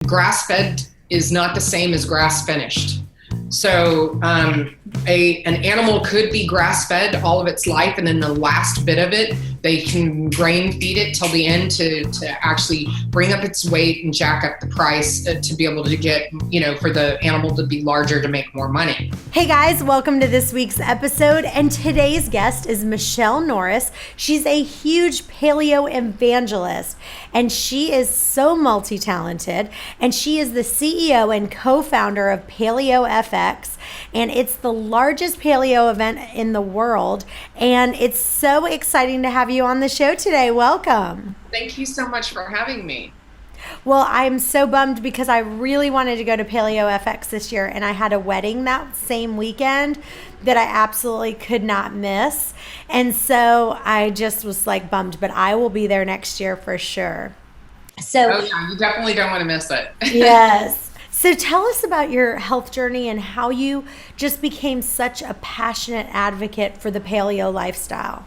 Grass-fed is not the same as grass-finished. So an animal could be grass-fed all of its life, and then the last bit of it, they can grain feed it till the end to actually bring up its weight and jack up the price to be able to get, for the animal to be larger to make more money. Hey guys, welcome to this week's episode, and today's guest is Michelle Norris. She's a huge paleo evangelist, and she is so multi-talented, and she is the CEO and co-founder of Paleo FX, and it's the largest paleo event in the world, and it's so exciting to have you on the show today. Welcome. Thank you so much for having me. Well, I'm so bummed because I really wanted to go to Paleo FX this year, and I had a wedding that same weekend that I absolutely could not miss. And so I just was like bummed, but I will be there next year for sure. So, oh yeah, you definitely don't want to miss it. Yes. So tell us about your health journey and how you just became such a passionate advocate for the paleo lifestyle.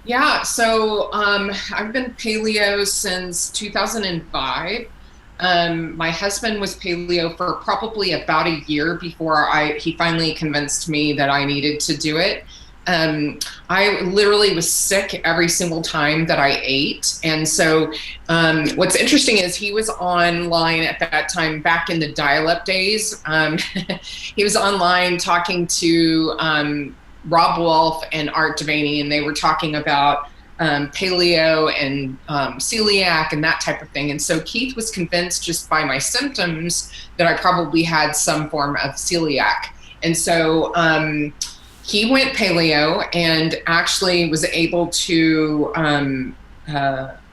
Yeah, so I've been paleo since 2005. My husband was paleo for probably about a year before he finally convinced me that I needed to do it. I literally was sick every single time that I ate. And so what's interesting is he was online at that time, back in the dial-up days. He was online talking to Rob Wolf and Art Devaney, and they were talking about paleo and celiac and that type of thing. And so Keith was convinced just by my symptoms that I probably had some form of celiac. And so he went paleo and actually was able to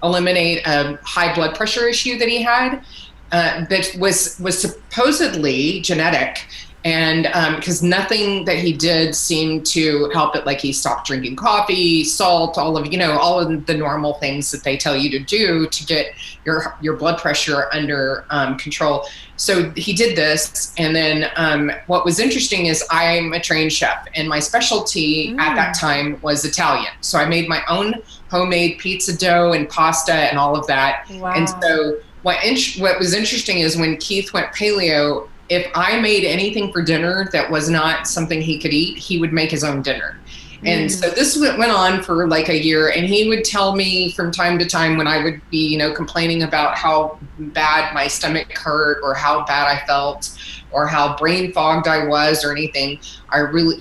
eliminate a high blood pressure issue that he had that was supposedly genetic. And because nothing that he did seemed to help it, like he stopped drinking coffee, salt, all of the normal things that they tell you to do to get your blood pressure under control. So he did this. And then what was interesting is I'm a trained chef, and my specialty at that time was Italian. So I made my own homemade pizza dough and pasta and all of that. Wow. And so what was interesting is when Keith went paleo, if I made anything for dinner that was not something he could eat, he would make his own dinner. And so this went on for like a year, and he would tell me from time to time when I would be, complaining about how bad my stomach hurt or how bad I felt or how brain fogged I was or anything. I really,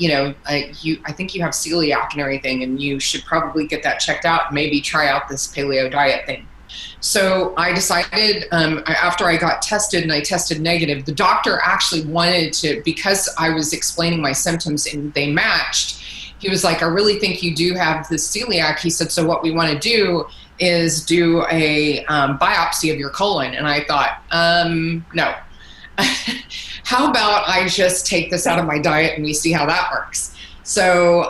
I think you have celiac and everything, and you should probably get that checked out and maybe try out this paleo diet thing. So I decided after I got tested and I tested negative, the doctor actually wanted to, because I was explaining my symptoms and they matched, he was like, I really think you do have this celiac. He said, so what we want to do is do a biopsy of your colon. And I thought, no. How about I just take this out of my diet and we see how that works? So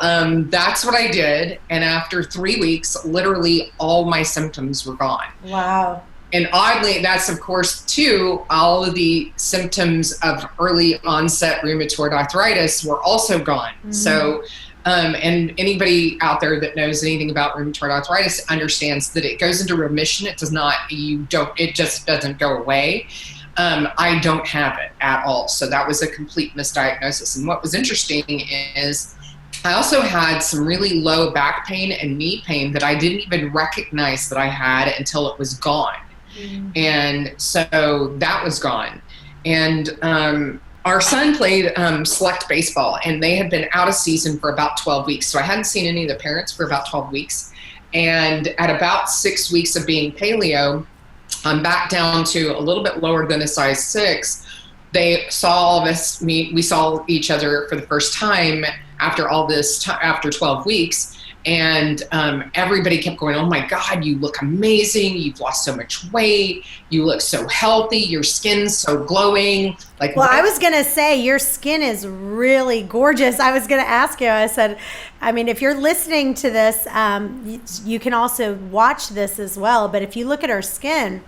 that's what I did. And after 3 weeks, literally all my symptoms were gone. Wow. And oddly, that's of course too, all of the symptoms of early onset rheumatoid arthritis were also gone. So, and anybody out there that knows anything about rheumatoid arthritis understands that it goes into remission. It does not, it just doesn't go away. I don't have it at all. So that was a complete misdiagnosis. And what was interesting is I also had some really low back pain and knee pain that I didn't even recognize that I had until it was gone. And so that was gone. And our son played select baseball, and they had been out of season for about 12 weeks. So I hadn't seen any of the parents for about 12 weeks. And at about 6 weeks of being paleo, I'm back down to a little bit lower than a size 6. They saw all of us, we saw each other for the first time after all this, after 12 weeks. And everybody kept going, oh my God, you look amazing. You've lost so much weight. You look so healthy. Your skin's so glowing. Well, I was going to say your skin is really gorgeous. I was going to ask you, I said, I mean, if you're listening to this, you can also watch this as well. But if you look at her skin,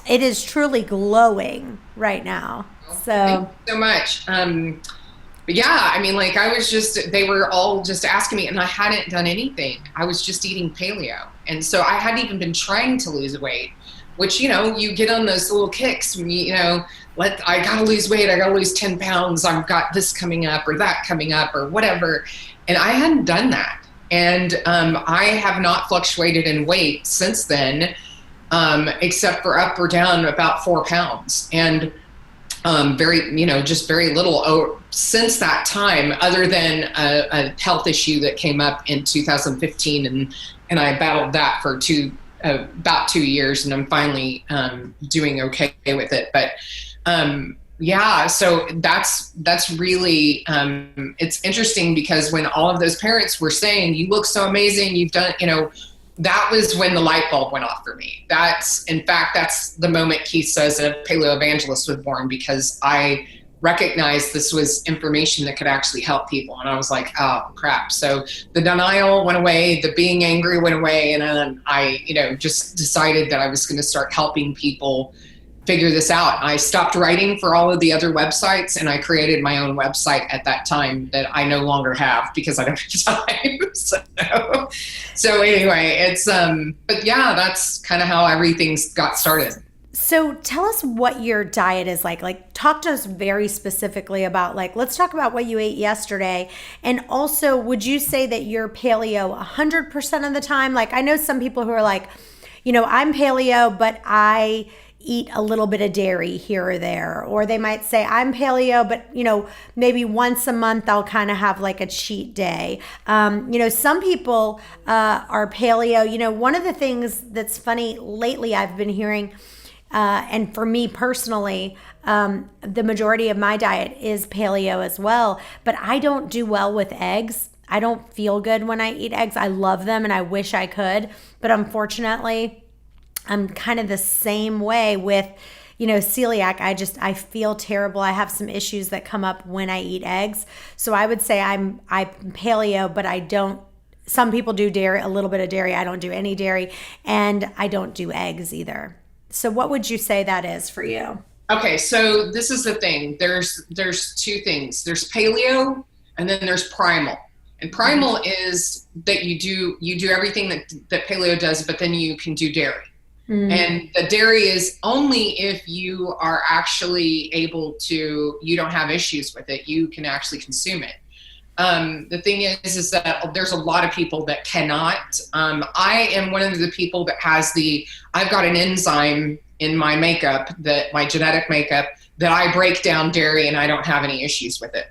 it is truly glowing right now. So thank you so much. But yeah, I mean, like they were all just asking me, and I hadn't done anything. I was just eating paleo. And so I hadn't even been trying to lose weight which, you get on those little kicks when I gotta lose weight. I gotta lose 10 pounds. I've got this coming up or that coming up or whatever. And I hadn't done that. And I have not fluctuated in weight since then, except for up or down about 4 pounds. And just very little since that time, other than a health issue that came up in 2015. And I battled that for about 2 years, and I'm finally doing okay with it. But so that's really, it's interesting because when all of those parents were saying, you look so amazing, you've done, that was when the light bulb went off for me. That's the moment Keith says a Paleo Evangelist was born, because I recognized this was information that could actually help people. And I was like, oh crap. So the denial went away, the being angry went away. And then I, just decided that I was going to start helping people figure this out. I stopped writing for all of the other websites, and I created my own website at that time that I no longer have because I don't have time. So anyway, it's, but yeah, that's kind of how everything's got started. So tell us what your diet is like. Like, talk to us very specifically about, let's talk about what you ate yesterday. And also, would you say that you're paleo 100% of the time? Like, I know some people who are like, I'm paleo, but I eat a little bit of dairy here or there. Or they might say, I'm paleo, but, maybe once a month I'll kind of have like a cheat day. Some people are paleo. One of the things that's funny lately I've been hearing, and for me personally, the majority of my diet is paleo as well, but I don't do well with eggs. I don't feel good when I eat eggs. I love them and I wish I could, but unfortunately, I'm kind of the same way with, celiac. I feel terrible. I have some issues that come up when I eat eggs. So I would say I'm paleo, but I don't. Some people do dairy, a little bit of dairy. I don't do any dairy, and I don't do eggs either. So what would you say that is for you? Okay, so this is the thing. There's two things. There's paleo, and then there's primal. And primal is that you do everything that paleo does, but then you can do dairy. And the dairy is only if you are actually you don't have issues with it, you can actually consume it. The thing is that there's a lot of people that cannot. I am one of the people that I've got an enzyme in my makeup, my genetic makeup, that I break down dairy and I don't have any issues with it.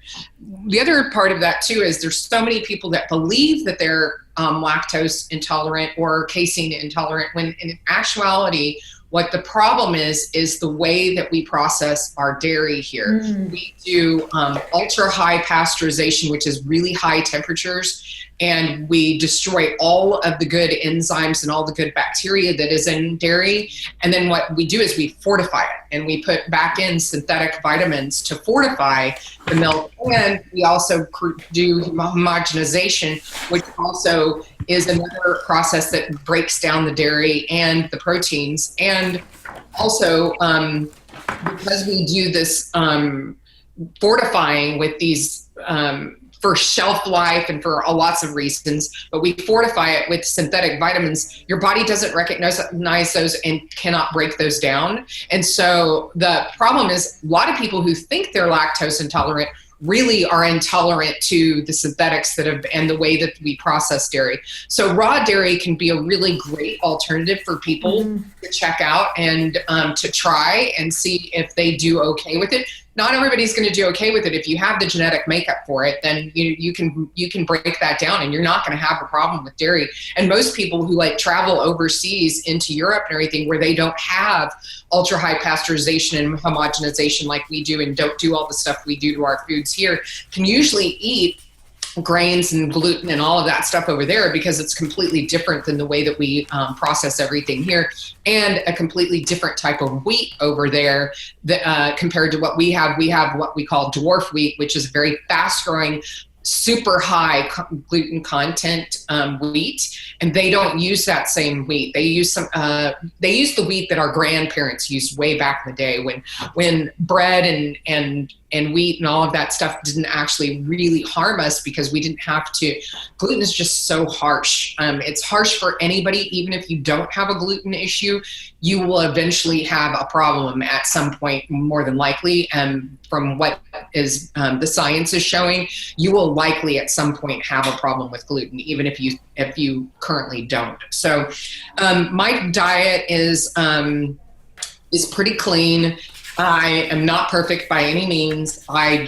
The other part of that too is there's so many people that believe that they're lactose intolerant or casein intolerant, when in actuality, what the problem is the way that we process our dairy here. We do ultra high pasteurization, which is really high temperatures, and we destroy all of the good enzymes and all the good bacteria that is in dairy. And then what we do is we fortify it, and we put back in synthetic vitamins to fortify the milk. And we also do homogenization, which also is another process that breaks down the dairy and the proteins. And also, because we do this fortifying with these for shelf life and for lots of reasons, but we fortify it with synthetic vitamins, your body doesn't recognize those and cannot break those down. And so the problem is a lot of people who think they're lactose intolerant really are intolerant to the synthetics and the way that we process dairy. So raw dairy can be a really great alternative for people to check out and to try and see if they do okay with it. Not everybody's going to do okay with it. If you have the genetic makeup for it, then you can break that down and you're not going to have a problem with dairy. And most people who travel overseas into Europe and everything, where they don't have ultra high pasteurization and homogenization like we do, and don't do all the stuff we do to our foods here, can usually eat grains and gluten and all of that stuff over there, because it's completely different than the way that we process everything here, and a completely different type of wheat over there that compared to what we have. We have what we call dwarf wheat, which is very fast growing, super high gluten content wheat, and they don't use that same wheat. They use the wheat that our grandparents used way back in the day when bread and wheat and all of that stuff didn't actually really harm us because we didn't have to. Gluten is just so harsh. It's harsh for anybody. Even if you don't have a gluten issue, you will eventually have a problem at some point, more than likely. And from what is the science is showing, you will likely at some point have a problem with gluten, even if you currently don't. So my diet is pretty clean. I am not perfect by any means. I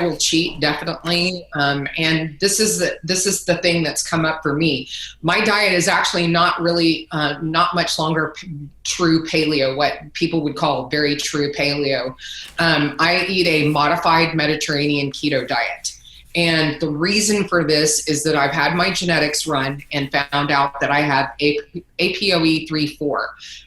will cheat definitely. And this is the thing that's come up for me. My diet is actually not much longer true paleo, what people would call very true paleo. I eat a modified Mediterranean keto diet. And the reason for this is that I've had my genetics run and found out that I have APOE 3-4,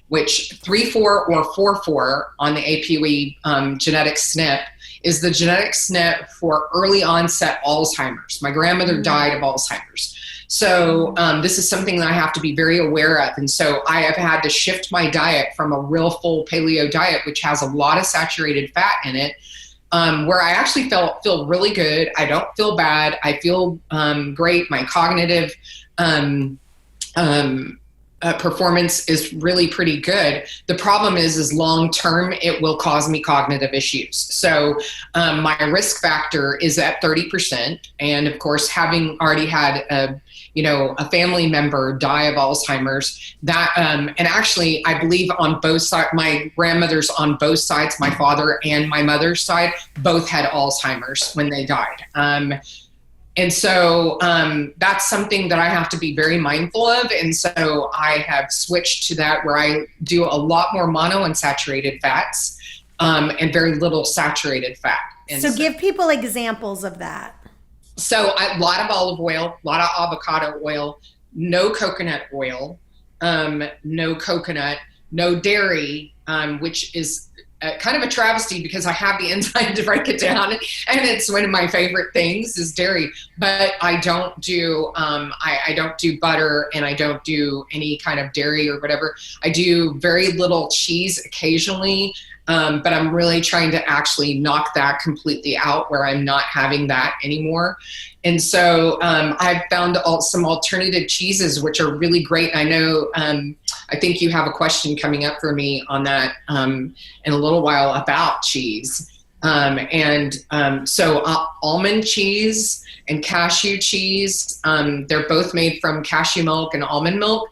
which 3-4 or 4-4 on the APOE genetic SNP is the genetic SNP for early onset Alzheimer's. My grandmother died of Alzheimer's. So this is something that I have to be very aware of. And so I have had to shift my diet from a real full paleo diet, which has a lot of saturated fat in it, where I actually feel really good. I don't feel bad. I feel great. My cognitive performance is really pretty good. The problem is long term, it will cause me cognitive issues. So my risk factor is at 30%. And of course, having already had a family member die of Alzheimer's, that and actually I believe on both sides, my grandmothers on both sides, my father and my mother's side, both had Alzheimer's when they died. And so that's something that I have to be very mindful of. And so I have switched to that where I do a lot more monounsaturated fats and very little saturated fat. And so give people examples of that. So a lot of olive oil, a lot of avocado oil, no coconut oil, no coconut, no dairy, which is kind of a travesty because I have the enzyme to break it down, and it's one of my favorite things is dairy. But I don't do I don't do butter, and I don't do any kind of dairy or whatever. I do very little cheese occasionally. But I'm really trying to actually knock that completely out where I'm not having that anymore. And so I've found some alternative cheeses, which are really great. I know, I think you have a question coming up for me on that in a little while about cheese. So almond cheese and cashew cheese, they're both made from cashew milk and almond milk.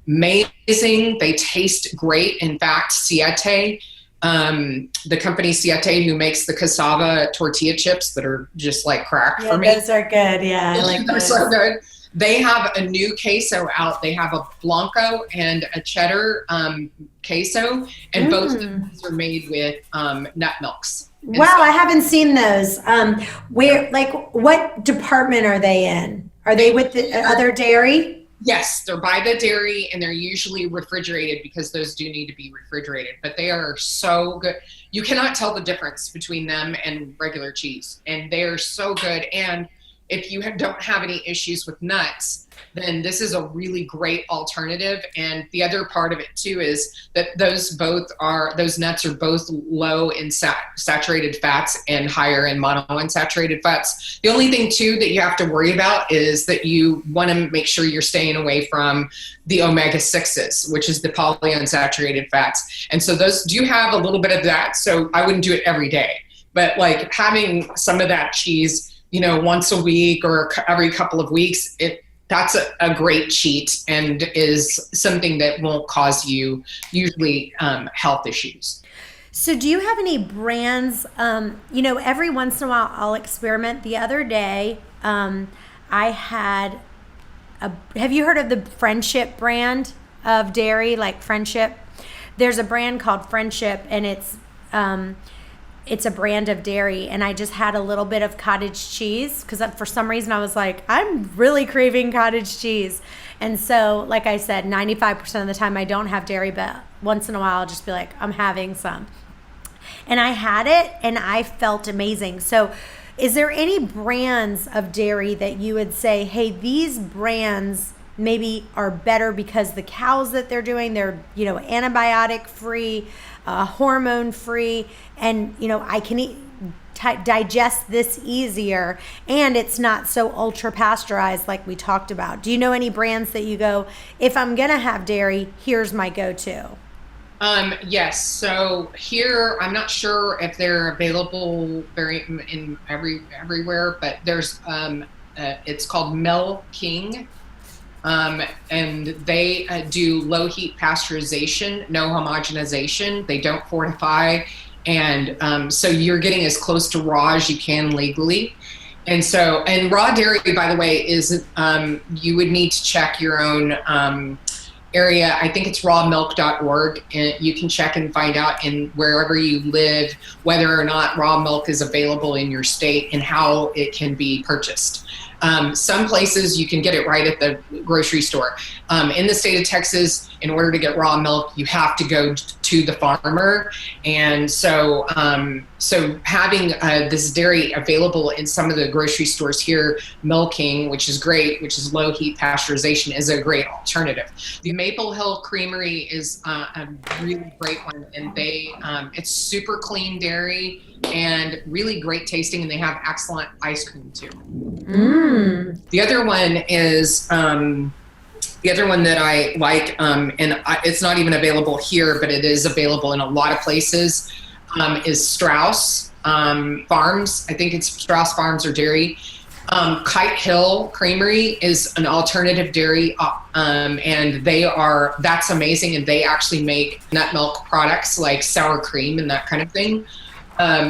Amazing. They taste great. In fact, Siete, the company Siete, who makes the cassava tortilla chips that are just like crack for me. Those are good. Yeah, I like those. So good. They have a new queso out. They have a Blanco and a cheddar queso, and both of these are made with nut milks. Wow, I haven't seen those. What department are they in? Are they with the other dairy? Yes, they're by the dairy, and they're usually refrigerated because those do need to be refrigerated, but they are so good. You cannot tell the difference between them and regular cheese, and they are so good. And if you don't have any issues with nuts, then this is a really great alternative. And the other part of it too is that those nuts are both low in saturated fats and higher in monounsaturated fats. The only thing too that you have to worry about is that you want to make sure you're staying away from the omega-6s, which is the polyunsaturated fats. And so those do have a little bit of that. So I wouldn't do it every day, but like having some of that cheese, once a week or every couple of weeks, that's a great cheat and is something that won't cause you usually health issues. So do you have any brands, every once in a while I'll experiment. The other day, I had have you heard of the Friendship brand of dairy, like Friendship? There's a brand called Friendship, and it's a brand of dairy, and I just had a little bit of cottage cheese because for some reason I was like, I'm really craving cottage cheese. And so, like I said, 95% of the time I don't have dairy, but once in a while I'll just be like, I'm having some. And I had it, and I felt amazing. So Is there any brands of dairy that you would say, hey, these brands maybe are better because the cows that they're doing, they're, antibiotic free, hormone free, and, I can digest this easier, and it's not so ultra pasteurized like we talked about? Do you know any brands that you go, if I'm going to have dairy, here's my go-to? Yes. So here, I'm not sure if they're available everywhere, but there's, it's called Mel King. And they do low heat pasteurization, no homogenization. They don't fortify. And so you're getting as close to raw as you can legally. And raw dairy, by the way, is you would need to check your own area. I think it's rawmilk.org, and you can check and find out in wherever you live whether or not raw milk is available in your state and how it can be purchased. Some places you can get it right at the grocery store. In the state of Texas, in order to get raw milk, you have to go to the farmer. And so having this dairy available in some of the grocery stores here, Milking, which is great, which is low heat pasteurization, is a great alternative. The Maple Hill Creamery is a really great one, and it's super clean dairy and really great tasting, and they have excellent ice cream too. The other one is the other one that I like, it's not even available here, but it is available in a lot of places, is Strauss Farms. I think it's Strauss Farms or Dairy. Kite Hill Creamery is an alternative dairy, and that's amazing. And they actually make nut milk products like sour cream and that kind of thing.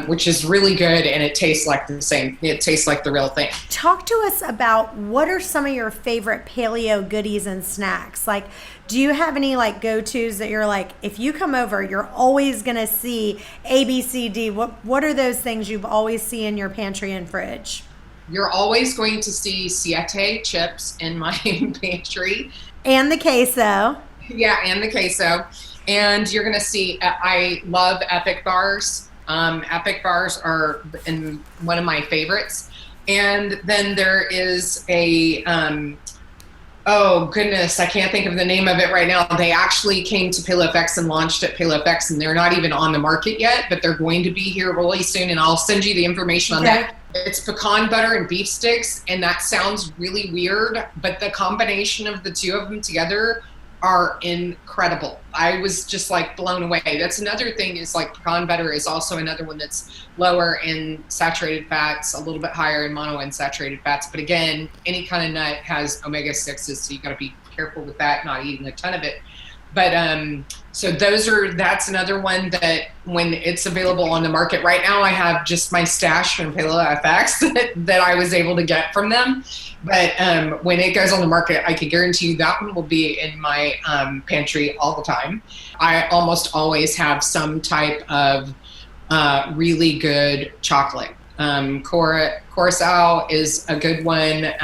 Which is really good, and it tastes like the same. It tastes like the real thing. Talk to us about what are some of your favorite paleo goodies and snacks? Like, do you have any go-tos that you're like, if you come over, you're always gonna see A, B, C, D? What are those things you've always seen in your pantry and fridge? You're always going to see Siete chips in my pantry. And the queso. Yeah, and the queso. And you're gonna see, I love Epic bars. Epic bars are one of my favorites. And then there is oh goodness, I can't think of the name of it right now. They actually came to PaleoFX and launched at PaleoFX, and they're not even on the market yet, but they're going to be here really soon, and I'll send you the information on that. It's pecan butter and beef sticks, and that sounds really weird, but the combination of the two of them together are incredible. I was just blown away. That's another thing, is pecan butter is also another one that's lower in saturated fats, a little bit higher in monounsaturated fats. But again, any kind of nut has omega-6s, so you got to be careful with that, not eating a ton of it. But so that's another one that when it's available on the market right now, I have just my stash from PaleoFX that I was able to get from them. But when it goes on the market, I can guarantee you that one will be in my pantry all the time. I almost always have some type of really good chocolate. Curacao is a good one.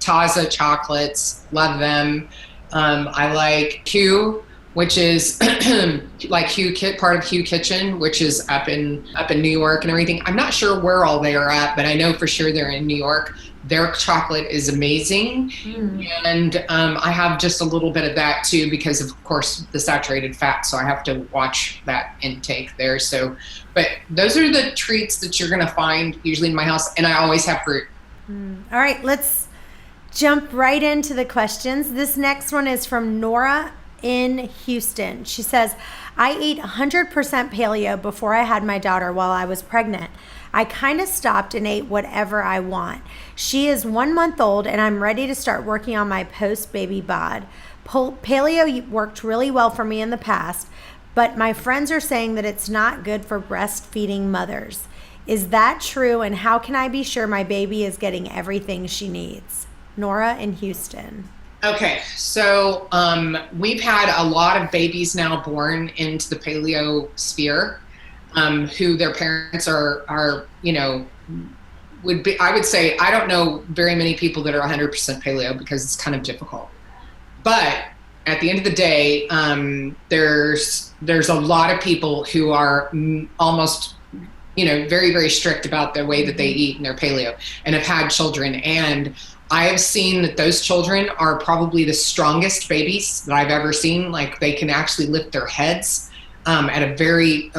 Taza chocolates, love them. I like Q, which is part of Hugh Kitchen, which is up in New York and everything. I'm not sure where all they are at, but I know for sure they're in New York. Their chocolate is amazing. And I have just a little bit of that too, because of course the saturated fat, so I have to watch that intake there. So, but those are the treats that you're gonna find usually in my house, and I always have fruit. All right, let's jump right into the questions. This next one is from Nora in Houston. She says, I ate 100% paleo before I had my daughter while I was pregnant. I kind of stopped and ate whatever I want. She is 1 month old, and I'm ready to start working on my post-baby bod. Paleo worked really well for me in the past, but my friends are saying that it's not good for breastfeeding mothers. Is that true, and how can I be sure my baby is getting everything she needs? Nora in Houston. Okay, so we've had a lot of babies now born into the paleo sphere, who their parents are would be. I would say I don't know very many people that are 100% paleo because it's kind of difficult. But at the end of the day, there's a lot of people who are almost very, very strict about the way that they eat and their paleo, and have had children. And I have seen that those children are probably the strongest babies that I've ever seen. Like, they can actually lift their heads at a very,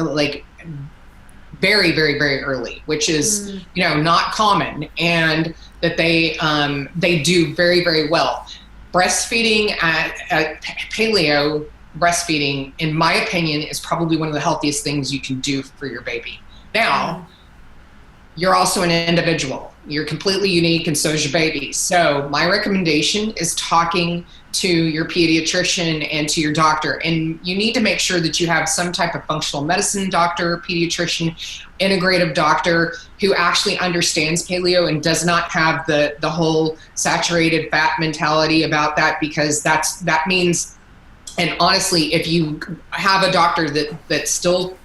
very, very, very early, which is, not common, and that they do very, very well. Breastfeeding at paleo breastfeeding, in my opinion, is probably one of the healthiest things you can do for your baby. Now, you're also an individual. You're completely unique, and so is your baby. So my recommendation is talking to your pediatrician and to your doctor. And you need to make sure that you have some type of functional medicine doctor, pediatrician, integrative doctor who actually understands paleo and does not have the whole saturated fat mentality about that, because that means, and honestly, if you have a doctor that still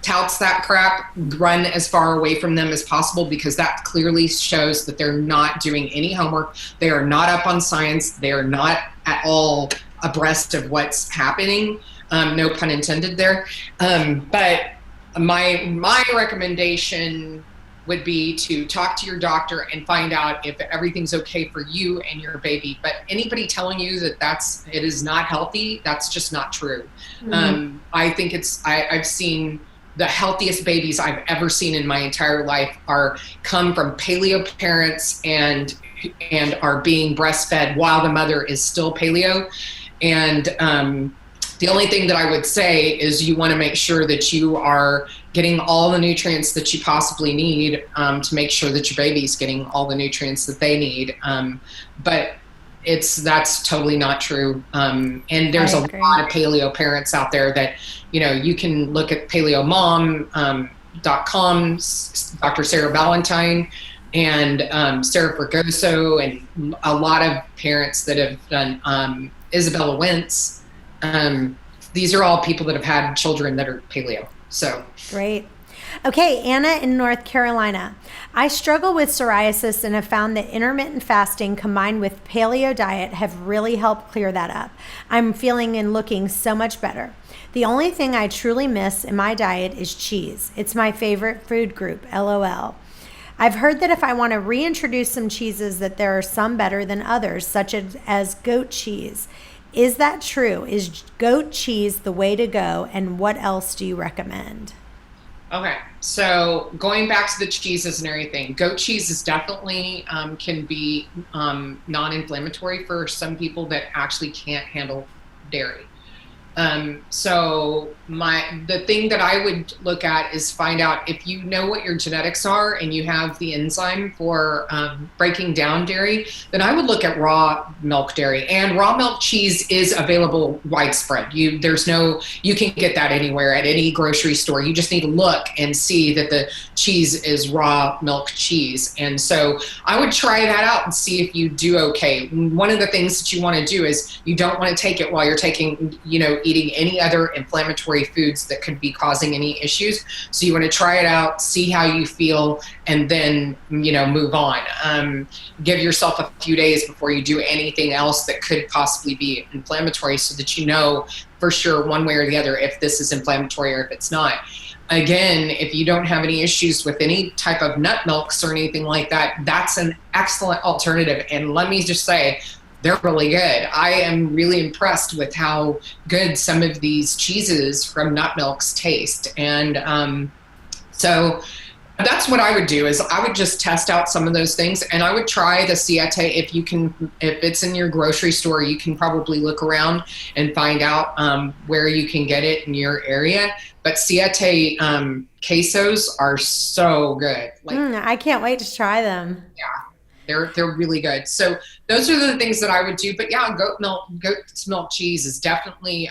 touts that crap, run as far away from them as possible, because that clearly shows that they're not doing any homework. They are not up on science. They are not at all abreast of what's happening. No pun intended there. But my recommendation would be to talk to your doctor and find out if everything's okay for you and your baby. But anybody telling you that it is not healthy, that's just not true. I think I've seen the healthiest babies I've ever seen in my entire life come from paleo parents and are being breastfed while the mother is still paleo. And the only thing that I would say is you want to make sure that you are getting all the nutrients that you possibly need to make sure that your baby's getting all the nutrients that they need. But that's totally not true. And there's a lot of paleo parents out there that, you can look at paleomom.com, Dr. Sarah Valentine, and Sarah Fergoso, and a lot of parents that have done, Isabella Wentz. These are all people that have had children that are paleo. So great. Okay, Anna in North Carolina. I struggle with psoriasis and have found that intermittent fasting combined with paleo diet have really helped clear that up. I'm feeling and looking so much better. The only thing I truly miss in my diet is cheese. It's my favorite food group, LOL. I've heard that if I want to reintroduce some cheeses, that there are some better than others, such as goat cheese. Is that true? Is goat cheese the way to go? And what else do you recommend? Okay, so going back to the cheeses and everything, goat cheese is definitely can be non-inflammatory for some people that actually can't handle dairy. So the thing that I would look at is find out if you know what your genetics are and you have the enzyme for breaking down dairy, then I would look at raw milk dairy, and raw milk cheese is available widespread. You can get that anywhere at any grocery store. You just need to look and see that the cheese is raw milk cheese. And so I would try that out and see if you do okay. One of the things that you want to do is you don't want to take it while you're eating any other inflammatory foods that could be causing any issues. So you want to try it out, see how you feel, and then, move on. Give yourself a few days before you do anything else that could possibly be inflammatory, so that you know for sure one way or the other if this is inflammatory or if it's not. Again, if you don't have any issues with any type of nut milks or anything like that, that's an excellent alternative. And let me just say, they're really good. I am really impressed with how good some of these cheeses from nut milks taste. And so that's what I would do, is I would just test out some of those things, and I would try the Siete. If it's in your grocery store, you can probably look around and find out where you can get it in your area. But Siete quesos are so good. I can't wait to try them. Yeah. They're really good. So those are the things that I would do. But yeah, goat's milk cheese is definitely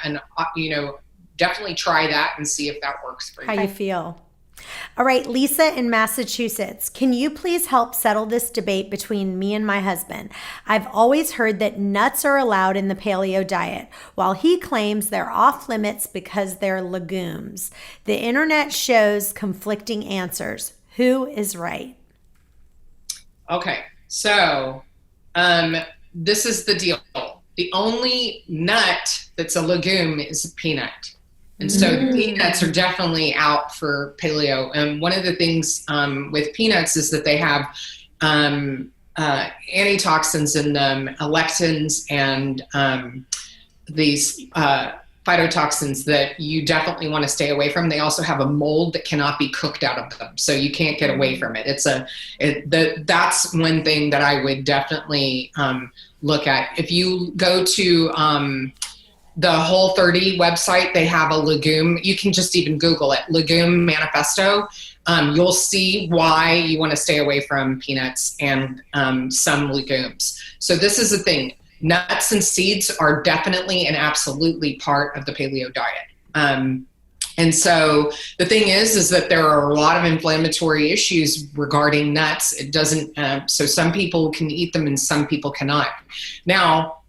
definitely try that and see if that works for you. How you feel. All right, Lisa in Massachusetts, can you please help settle this debate between me and my husband? I've always heard that nuts are allowed in the paleo diet, while he claims they're off limits because they're legumes. The internet shows conflicting answers. Who is right? Okay. So this is the deal. The only nut that's a legume is a peanut. And so peanuts are definitely out for paleo. And one of the things with peanuts is that they have antitoxins in them, lectins, and these phytotoxins that you definitely want to stay away from. They also have a mold that cannot be cooked out of them, so you can't get away from it. That's one thing that I would definitely look at. If you go to the Whole30 website, they have a legume. You can just even Google it, legume manifesto. You'll see why you want to stay away from peanuts and some legumes. So this is the thing. Nuts and seeds are definitely and absolutely part of the paleo diet. And so the thing is that there are a lot of inflammatory issues regarding nuts. It doesn't, so some people can eat them and some people cannot. Now,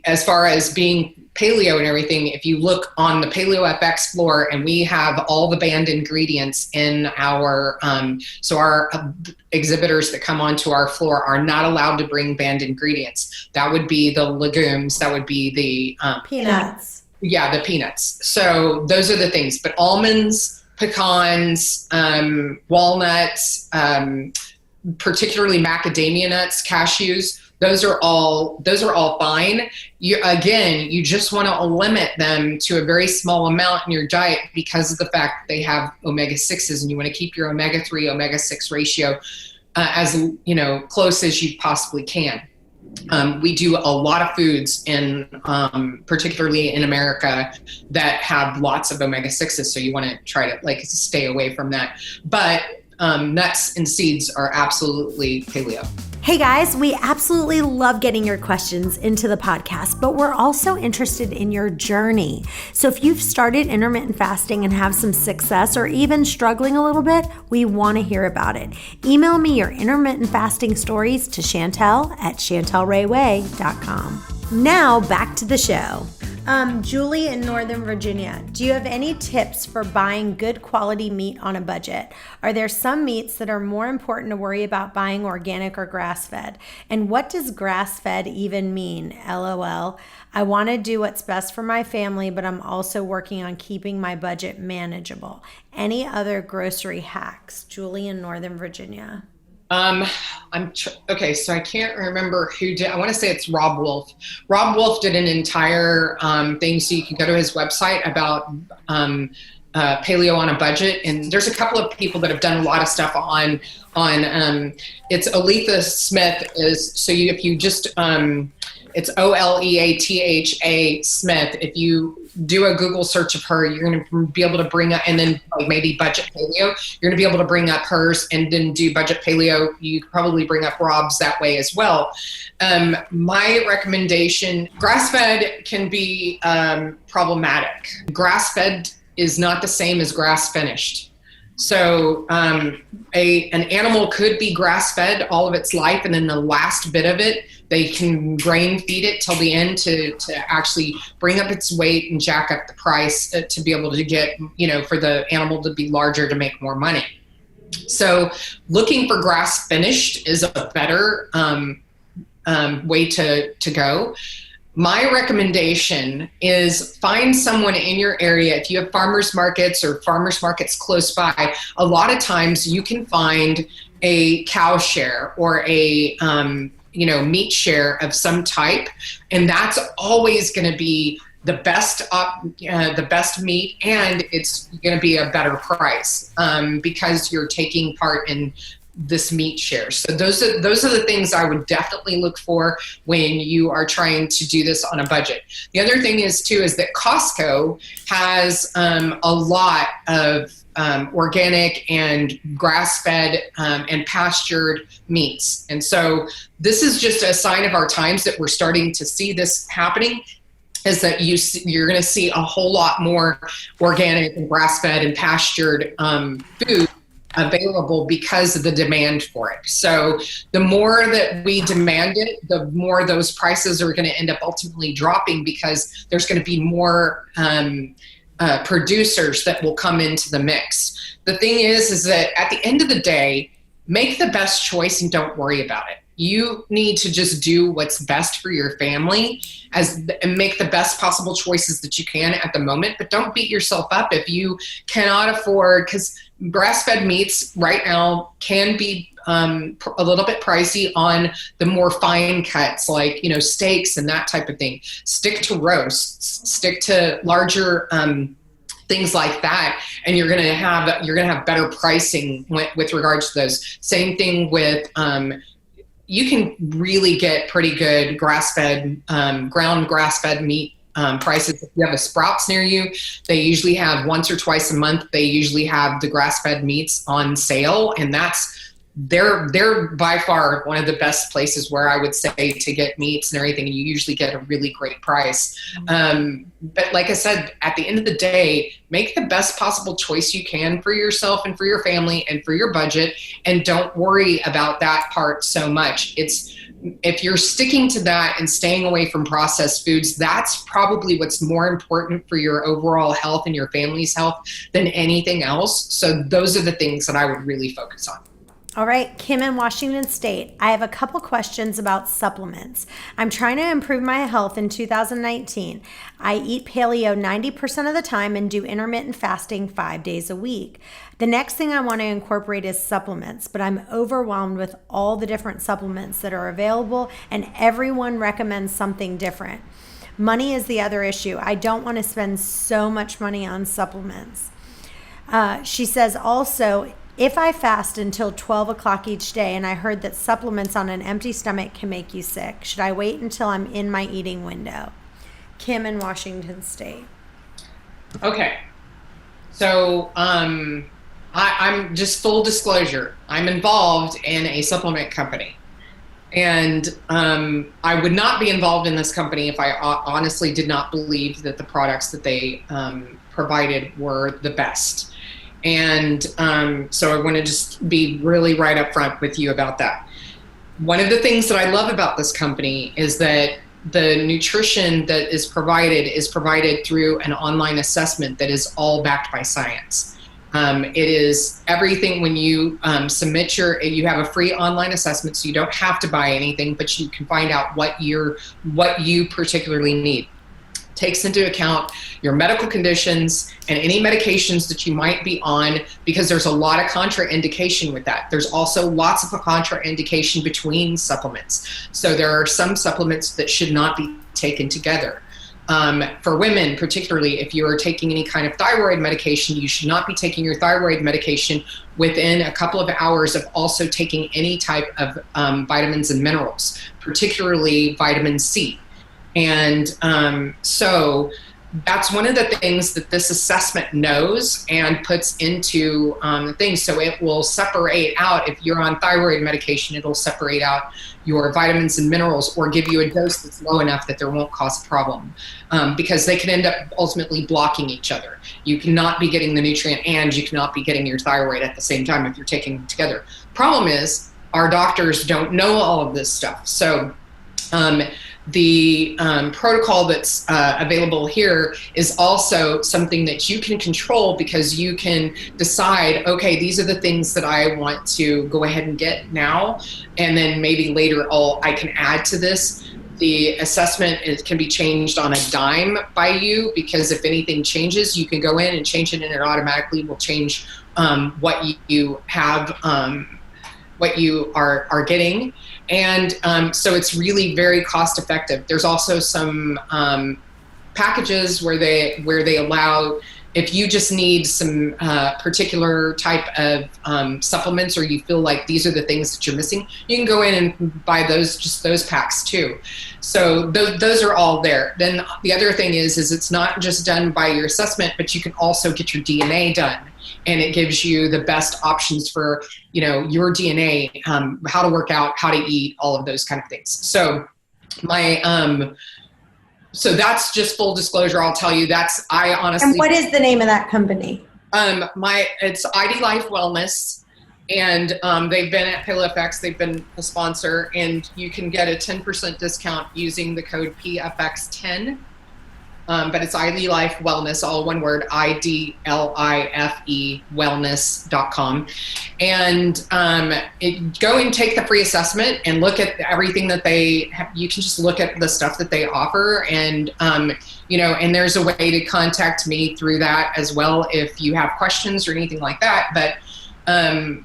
as far as being paleo and everything, if you look on the Paleo FX floor, and we have all the banned ingredients in our, so our exhibitors that come onto our floor are not allowed to bring banned ingredients. That would be the legumes, that would be the peanuts. Yeah, the peanuts. So those are the things. But almonds, pecans, walnuts, particularly macadamia nuts, cashews, those are all fine. You just want to limit them to a very small amount in your diet because of the fact that they have omega-6s, and you want to keep your omega-3, omega-6 ratio as close as you possibly can. We do a lot of foods particularly in America that have lots of omega-6s, so you want to try to stay away from that. But nuts and seeds are absolutely paleo. Hey guys, we absolutely love getting your questions into the podcast, but we're also interested in your journey. So if you've started intermittent fasting and have some success or even struggling a little bit, we want to hear about it. Email me your intermittent fasting stories to Chantel@ChantelRayWay.com. Now back to the show. Julie in Northern Virginia, do you have any tips for buying good quality meat on a budget? Are there some meats that are more important to worry about buying organic or grass-fed? And what does grass-fed even mean? LOL. I want to do what's best for my family, but I'm also working on keeping my budget manageable. Any other grocery hacks? Julie in Northern Virginia. Okay, so I can't remember who did. I want to say it's Rob Wolf. Rob Wolf did an entire thing, so you can go to his website about paleo on a budget. And there's a couple of people that have done a lot of stuff on it's Oletha Smith. If you just it's Oleatha Smith. If you do a Google search of her, you're going to be able to bring up, and then maybe budget paleo, you're going to be able to bring up hers, and then do budget paleo. You could probably bring up Rob's that way as well. My recommendation, grass-fed can be problematic. Grass-fed is not the same as grass-finished. So an animal could be grass-fed all of its life, and then the last bit of it, they can grain feed it till the end to actually bring up its weight and jack up the price to be able to get, for the animal to be larger to make more money. So looking for grass-finished is a better way to go. My recommendation is find someone in your area. If you have farmers markets or farmers markets close by, a lot of times you can find a cow share or a meat share of some type, and that's always going to be the best meat, and it's going to be a better price because you're taking part in this meat share. So those are the things I would definitely look for when you are trying to do this on a budget. The other thing is that Costco has a lot of organic and grass-fed and pastured meats. And so this is just a sign of our times that we're starting to see this happening, is that you're going to see a whole lot more organic and grass-fed and pastured food available because of the demand for it. So the more that we demand it, the more those prices are going to end up ultimately dropping, because there's going to be more producers that will come into the mix. The thing is that at the end of the day, make the best choice and don't worry about it. You need to just do what's best for your family and make the best possible choices that you can at the moment, but don't beat yourself up if you cannot afford, because breastfed meats right now can be a little bit pricey on the more fine cuts, like, steaks and that type of thing. Stick to roasts, stick to larger things like that, and you're going to have better pricing with regards to those. Same thing with you can really get pretty good grass-fed, ground grass-fed meat prices. If you have a Sprouts near you, they usually have once or twice a month, they usually have the grass-fed meats on sale, and they're by far one of the best places where I would say to get meats and everything, and you usually get a really great price. But like I said, at the end of the day, make the best possible choice you can for yourself and for your family and for your budget, and don't worry about that part so much. If you're sticking to that and staying away from processed foods, that's probably what's more important for your overall health and your family's health than anything else. So those are the things that I would really focus on. All right, Kim in Washington State. I have a couple questions about supplements. I'm trying to improve my health in 2019. I eat paleo 90% of the time and do intermittent fasting 5 days a week. The next thing I want to incorporate is supplements, but I'm overwhelmed with all the different supplements that are available, and everyone recommends something different. Money is the other issue. I don't want to spend so much money on supplements. She says also, if I fast until 12 o'clock each day, and I heard that supplements on an empty stomach can make you sick, should I wait until I'm in my eating window? Kim in Washington State. Okay. So I'm just full disclosure. I'm involved in a supplement company. And I would not be involved in this company if I honestly did not believe that the products that they provided were the best. And so I want to just be really right up front with you about that. One of the things that I love about this company is that the nutrition that is provided through an online assessment that is all backed by science. It is everything. When you submit you have a free online assessment, so you don't have to buy anything, but you can find out what you particularly need. Takes into account your medical conditions and any medications that you might be on, because there's a lot of contraindication with that. There's also lots of contraindication between supplements. So there are some supplements that should not be taken together. For women, particularly, if you are taking any kind of thyroid medication, you should not be taking your thyroid medication within a couple of hours of also taking any type of vitamins and minerals, particularly vitamin C. And so that's one of the things that this assessment knows and puts into the thing. So it will separate out, if you're on thyroid medication, it'll separate out your vitamins and minerals, or give you a dose that's low enough that there won't cause a problem, because they can end up ultimately blocking each other. You cannot be getting the nutrient and you cannot be getting your thyroid at the same time if you're taking them together. Problem is, our doctors don't know all of this stuff. So the protocol that's available here is also something that you can control, because you can decide, okay, these are the things that I want to go ahead and get now, and then maybe later I can add to this. The assessment can be changed on a dime by you, because if anything changes, you can go in and change it, and it automatically will change what you have, what you are getting. And so it's really very cost effective. There's also some packages where they allow, if you just need some particular type of supplements, or you feel like these are the things that you're missing, you can go in and buy those packs too. So those are all there. Then the other thing is it's not just done by your assessment, but you can also get your DNA done. And it gives you the best options for, your DNA, how to work out, how to eat, all of those kind of things. So so that's just full disclosure. I'll tell you, I honestly. And what is the name of that company? It's ID Life Wellness, and they've been at PaleoFX. They've been a sponsor, and you can get a 10% discount using the code PFX10. but it's ID Life Wellness, all one word, IDLIFE wellness.com. And go and take the free assessment and look at everything that they have. You can just look at the stuff that they offer. And, and there's a way to contact me through that as well if you have questions or anything like that. But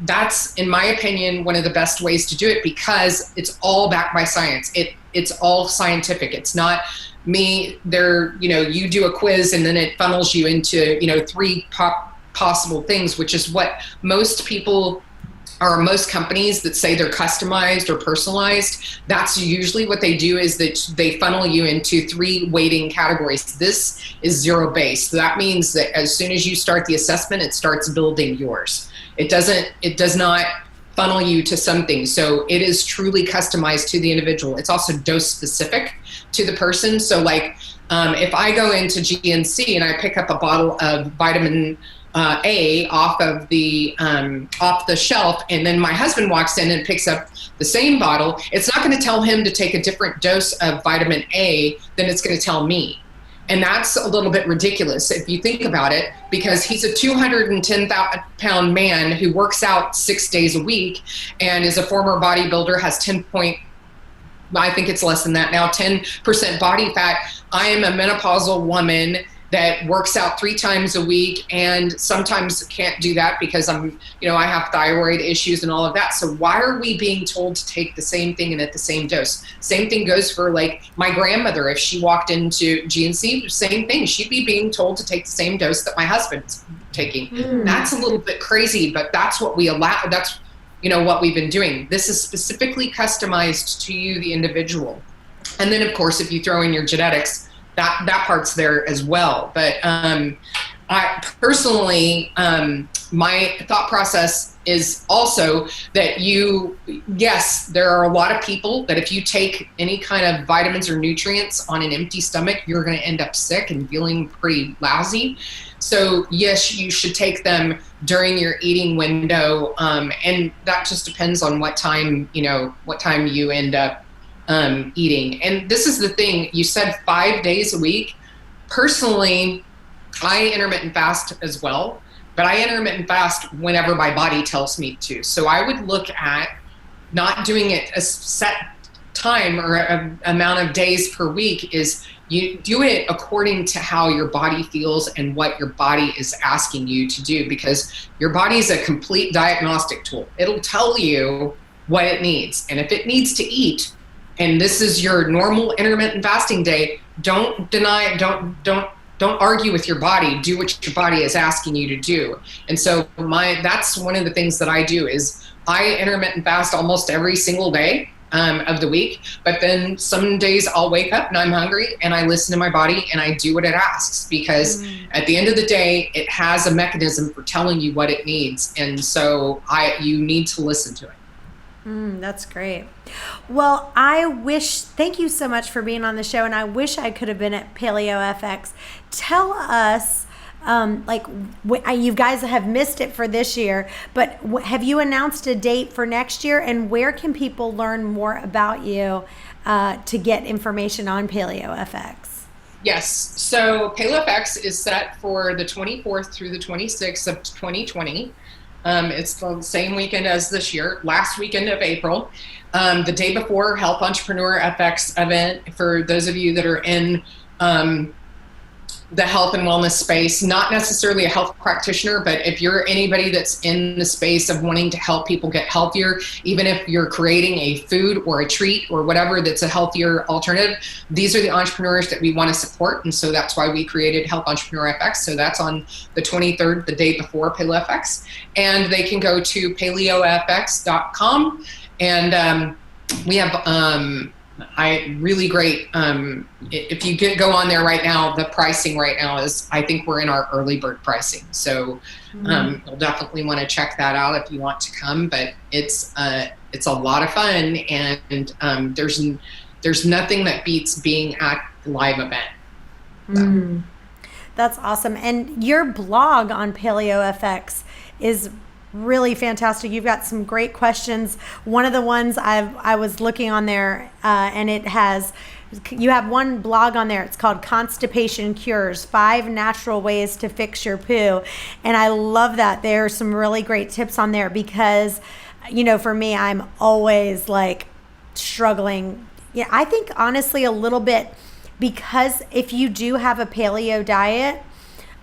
that's, in my opinion, one of the best ways to do it, because it's all backed by science. It's all scientific. It's not me there, you do a quiz and then it funnels you into, 3 possible things, which is what most people or most companies that say they're customized or personalized, that's usually what they do, is that they funnel you into 3 weighting categories. This is zero-based. So that means that as soon as you start the assessment, it starts building yours. It does not funnel you to something. So it is truly customized to the individual. It's also dose specific to the person. So if I go into GNC and I pick up a bottle of vitamin A off the shelf, and then my husband walks in and picks up the same bottle, it's not going to tell him to take a different dose of vitamin A than it's going to tell me. And that's a little bit ridiculous if you think about it, because he's a 210-pound man who works out 6 days a week and is a former bodybuilder, has I think it's less than that now, 10% body fat. I am a menopausal woman that works out 3 times a week and sometimes can't do that because I have thyroid issues and all of that. So why are we being told to take the same thing and at the same dose? Same thing goes for my grandmother. If she walked into GNC, same thing. She'd be being told to take the same dose that my husband's taking. That's a little bit crazy, but that's what we allow. That's, what we've been doing. This is specifically customized to you, the individual. And then of course, if you throw in your genetics, that part's there as well. But I personally, my thought process is also that yes, there are a lot of people that if you take any kind of vitamins or nutrients on an empty stomach, you're going to end up sick and feeling pretty lousy. So yes, you should take them during your eating window. And that just depends on what time you end up eating. And this is the thing, you said 5 days a week. Personally, I intermittent fast as well, but I intermittent fast whenever my body tells me to. So I would look at not doing it a set time or a amount of days per week. Is you do it according to how your body feels and what your body is asking you to do, because your body is a complete diagnostic tool. It'll tell you what it needs. And if it needs to eat, and this is your normal intermittent fasting day, don't deny it, don't argue with your body. Do what your body is asking you to do. And so that's one of the things that I do, is I intermittent fast almost every single day of the week. But then some days I'll wake up and I'm hungry and I listen to my body and I do what it asks, because at the end of the day, it has a mechanism for telling you what it needs. And so you need to listen to it. That's great. Well, thank you so much for being on the show, and I wish I could have been at Paleo FX. Tell us, you guys have missed it for this year, but have you announced a date for next year, and where can people learn more about you to get information on Paleo FX? Yes. So Paleo FX is set for the 24th through the 26th of 2020. It's the same weekend as this year, last weekend of April. The day before Health Entrepreneur FX event, for those of you that are in the health and wellness space, not necessarily a health practitioner, but if you're anybody that's in the space of wanting to help people get healthier, even if you're creating a food or a treat or whatever that's a healthier alternative, these are the entrepreneurs that we want to support. And so that's why we created Health Entrepreneur FX. So that's on the 23rd, the day before Paleo FX. And they can go to paleofx.com. And we have really great, if you go on there right now, the pricing right now is, I think we're in our early bird pricing. So you'll definitely want to check that out if you want to come, but it's a lot of fun, and there's nothing that beats being at a live event. So. That's awesome. And your blog on Paleo FX is really fantastic. You've got some great questions. One of the ones I was looking on there, and you have one blog on there. It's called Constipation Cures, 5 Natural Ways to Fix Your Poo. And I love that. There are some really great tips on there because, for me, I'm always like struggling. Yeah, I think honestly a little bit because if you do have a paleo diet,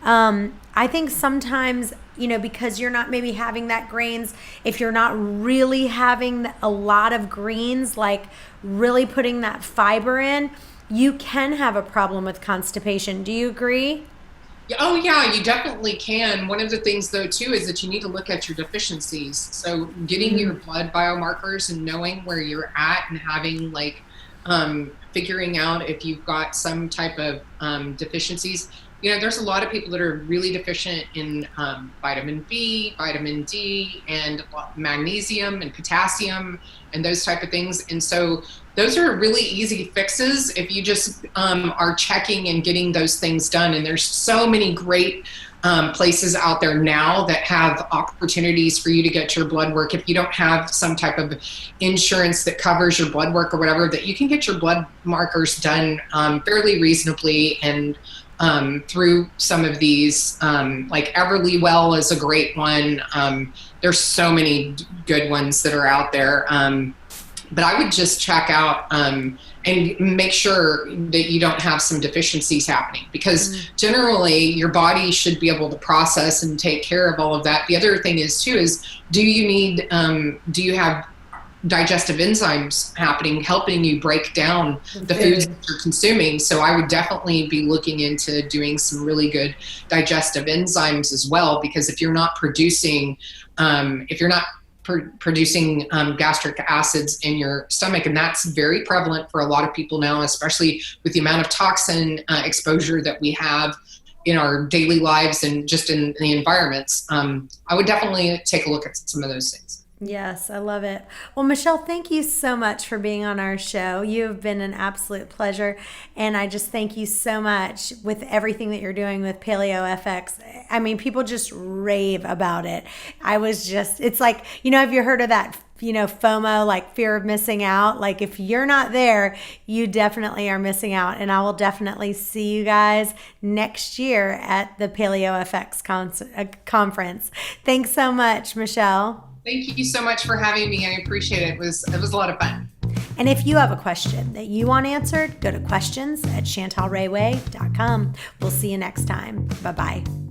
I think sometimes, because you're not maybe having that grains, if you're not really having a lot of greens, like really putting that fiber in, you can have a problem with constipation. Do you agree? Oh yeah, you definitely can. One of the things though too is that you need to look at your deficiencies. So getting your blood biomarkers and knowing where you're at and having figuring out if you've got some type of deficiencies. There's a lot of people that are really deficient in vitamin B, vitamin D, and magnesium and potassium and those type of things. And so those are really easy fixes if you just are checking and getting those things done. And there's so many great places out there now that have opportunities for you to get your blood work. If you don't have some type of insurance that covers your blood work or whatever, that you can get your blood markers done fairly reasonably and through some of these, like Everlywell is a great one. There's so many good ones that are out there. But I would just check out and make sure that you don't have some deficiencies happening, because generally your body should be able to process and take care of all of that. The other thing is do you have digestive enzymes happening, helping you break down the foods that you're consuming? So I would definitely be looking into doing some really good digestive enzymes as well, because if you're not producing gastric acids in your stomach, and that's very prevalent for a lot of people now, especially with the amount of toxin exposure that we have in our daily lives and just in the environments, I would definitely take a look at some of those things. Yes, I love it. Well, Michelle, thank you so much for being on our show. You have been an absolute pleasure. And I just thank you so much with everything that you're doing with Paleo FX. I mean, people just rave about it. It's like, have you heard of that, FOMO, like fear of missing out? Like if you're not there, you definitely are missing out. And I will definitely see you guys next year at the Paleo FX conference. Thanks so much, Michelle. Thank you so much for having me. I appreciate it. It was a lot of fun. And if you have a question that you want answered, go to questions@chantelrayway.com. We'll see you next time. Bye-bye.